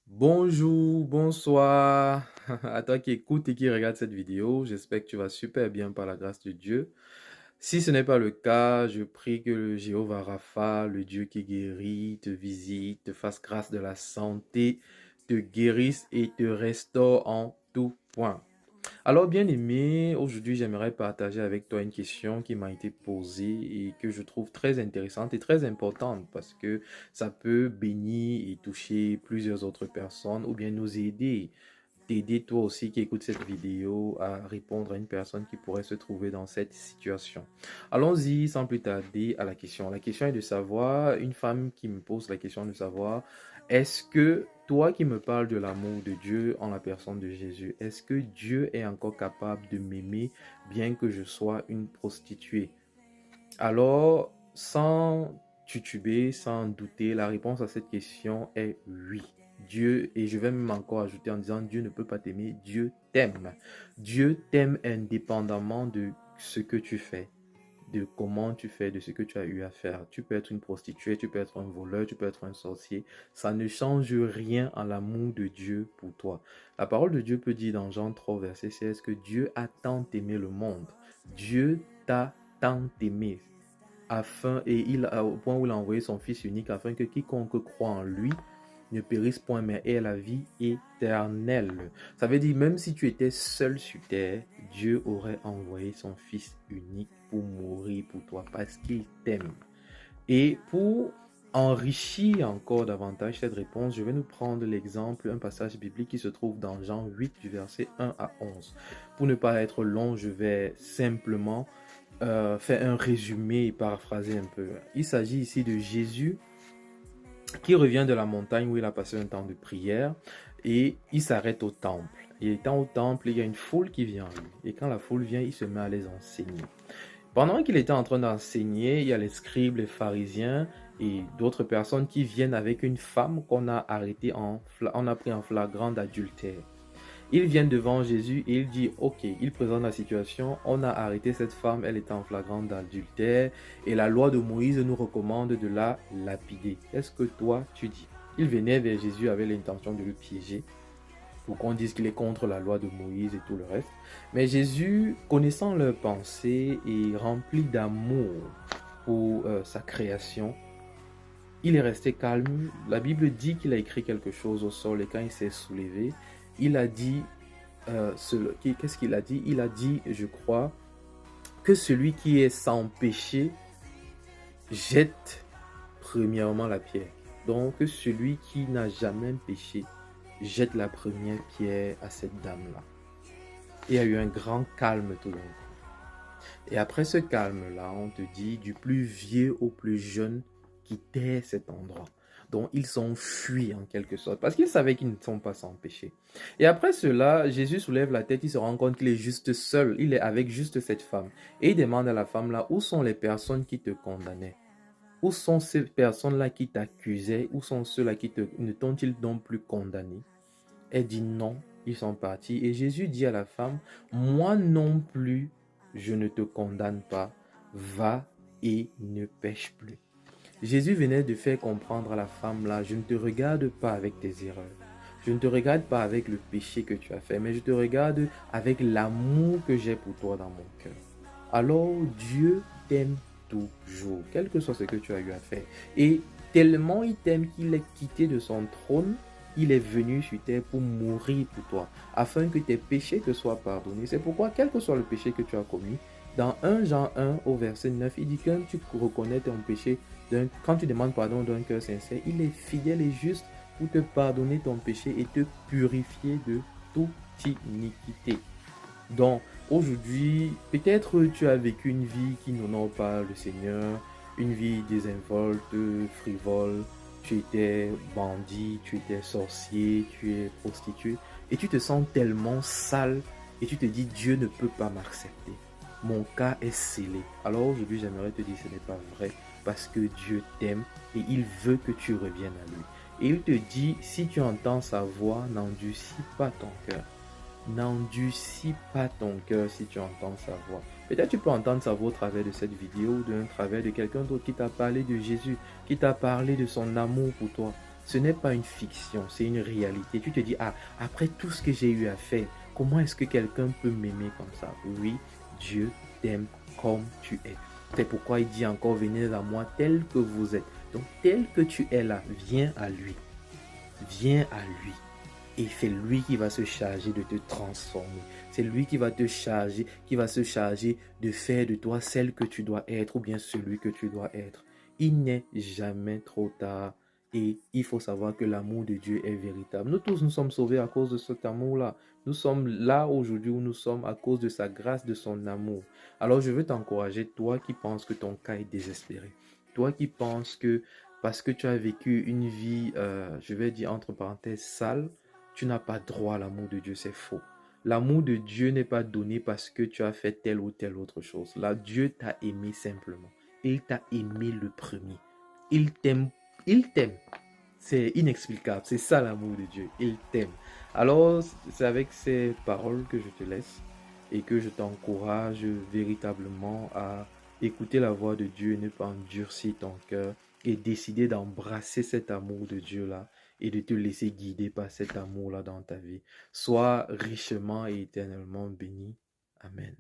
Bonjour, bonsoir à toi qui écoute et qui regarde cette vidéo. J'espère que tu vas super bien par la grâce de Dieu. Si ce n'est pas le cas, je prie que le Jéhovah Rapha, le Dieu qui guérit, te visite, te fasse grâce de la santé, te guérisse et te restaure en tout point. Alors, bien aimé, aujourd'hui, j'aimerais partager avec toi une question qui m'a été posée et que je trouve très intéressante et très importante parce que ça peut bénir et toucher plusieurs autres personnes ou bien nous aider, t'aider toi aussi qui écoute cette vidéo à répondre à une personne qui pourrait se trouver dans cette situation. Allons-y sans plus tarder à la question. La question est de savoir, une femme qui me pose la question de savoir, est-ce que toi qui me parles de l'amour de Dieu en la personne de Jésus, est-ce que Dieu est encore capable de m'aimer bien que je sois une prostituée? Alors, sans tituber, sans douter, la réponse à cette question est oui. Dieu, et je vais même encore ajouter en disant Dieu ne peut pas t'aimer, Dieu t'aime. Dieu t'aime indépendamment de ce que tu fais, de comment tu fais, de ce que tu as eu à faire. Tu peux être une prostituée, tu peux être un voleur, tu peux être un sorcier. Ça ne change rien à l'amour de Dieu pour toi. La parole de Dieu peut dire dans Jean 3, verset 16 que Dieu a tant aimé le monde. Dieu t'a tant aimé au point où il a envoyé son Fils unique afin que quiconque croit en lui ne périsse point mais ait la vie éternelle. Ça veut dire même si tu étais seul sur terre, Dieu aurait envoyé son Fils unique pour mourir pour toi parce qu'il t'aime. Et pour enrichir encore davantage cette réponse, je vais nous prendre l'exemple, un passage biblique qui se trouve dans Jean 8 du verset 1 à 11. Pour ne pas être long, je vais simplement faire un résumé et paraphraser un peu. Il s'agit ici de Jésus qui revient de la montagne où il a passé un temps de prière et il s'arrête au temple. Et étant au temple, il y a une foule qui vient à lui. Et quand la foule vient, il se met à les enseigner. Pendant qu'il était en train d'enseigner, il y a les scribes, les pharisiens et d'autres personnes qui viennent avec une femme qu'on a arrêtée on a pris en flagrant d'adultère. Ils viennent devant Jésus et il dit, ok, il présente la situation, on a arrêté cette femme, elle était en flagrant d'adultère et la loi de Moïse nous recommande de la lapider. Qu'est-ce que toi tu dis? Il venait vers Jésus avec l'intention de le piéger pour qu'on dise qu'il est contre la loi de Moïse et tout le reste. Mais Jésus, connaissant leurs pensées et rempli d'amour pour sa création, il est resté calme. La Bible dit qu'il a écrit quelque chose au sol et quand il s'est soulevé, il a dit, qu'est-ce qu'il a dit? Il a dit, je crois, que celui qui est sans péché jette premièrement la pierre. Donc, celui qui n'a jamais péché jette la première pierre à cette dame-là. Et il y a eu un grand calme tout d'un coup. Et après ce calme-là, on te dit, du plus vieux au plus jeune, quitter cet endroit. Donc, ils sont fuis en quelque sorte, parce qu'ils savaient qu'ils ne sont pas sans péché. Et après cela, Jésus soulève la tête, il se rend compte qu'il est juste seul, il est avec juste cette femme. Et il demande à la femme là, où sont les personnes qui te condamnaient? Où sont ces personnes-là qui t'accusaient? Où sont ceux-là qui ne t'ont-ils donc plus condamné? Elle dit non, ils sont partis. Et Jésus dit à la femme, moi non plus, je ne te condamne pas, va et ne pêche plus. Jésus venait de faire comprendre à la femme là, je ne te regarde pas avec tes erreurs. Je ne te regarde pas avec le péché que tu as fait, mais je te regarde avec l'amour que j'ai pour toi dans mon cœur. Alors Dieu t'aime toujours, quel que soit ce que tu as eu à faire. Et tellement il t'aime qu'il est quitté de son trône, il est venu sur terre pour mourir pour toi, afin que tes péchés te soient pardonnés. C'est pourquoi, quel que soit le péché que tu as commis, dans 1 Jean 1 au verset 9, il dit que quand tu reconnais ton péché, quand tu demandes pardon d'un cœur sincère, il est fidèle et juste pour te pardonner ton péché et te purifier de toute iniquité. Donc, aujourd'hui, peut-être tu as vécu une vie qui n'honore pas le Seigneur, une vie désinvolte, frivole, tu étais bandit, tu étais sorcier, tu es prostituée, et tu te sens tellement sale, et tu te dis, Dieu ne peut pas m'accepter. Mon cas est scellé. Alors aujourd'hui, j'aimerais te dire, ce n'est pas vrai, parce que Dieu t'aime, et il veut que tu reviennes à lui. Et il te dit, si tu entends sa voix, n'endurcis pas ton cœur. N'endurcis pas ton cœur si tu entends sa voix. Peut-être tu peux entendre sa voix au travers de cette vidéo ou d'un travers de quelqu'un d'autre qui t'a parlé de Jésus, qui t'a parlé de son amour pour toi. Ce n'est pas une fiction, c'est une réalité. Tu te dis, ah, après tout ce que j'ai eu à faire, comment est-ce que quelqu'un peut m'aimer comme ça? Oui, Dieu t'aime comme tu es. C'est pourquoi il dit encore, venez à moi tel que vous êtes. Donc, tel que tu es là, viens à lui. Viens à lui. Et c'est lui qui va se charger de te transformer. C'est lui qui va te charger, qui va se charger de faire de toi celle que tu dois être ou bien celui que tu dois être. Il n'est jamais trop tard. Et il faut savoir que l'amour de Dieu est véritable. Nous tous, nous sommes sauvés à cause de cet amour-là. Nous sommes là aujourd'hui où nous sommes à cause de sa grâce, de son amour. Alors je veux t'encourager, toi qui penses que ton cas est désespéré. Toi qui penses que parce que tu as vécu une vie, je vais dire entre parenthèses, sale, tu n'as pas droit à l'amour de Dieu, c'est faux. L'amour de Dieu n'est pas donné parce que tu as fait telle ou telle autre chose. Là, Dieu t'a aimé simplement. Il t'a aimé le premier. Il t'aime. Il t'aime. C'est inexplicable. C'est ça l'amour de Dieu. Il t'aime. Alors, c'est avec ces paroles que je te laisse et que je t'encourage véritablement à écouter la voix de Dieu et ne pas endurcir ton cœur et décider d'embrasser cet amour de Dieu-là et de te laisser guider par cet amour-là dans ta vie. Sois richement et éternellement béni. Amen.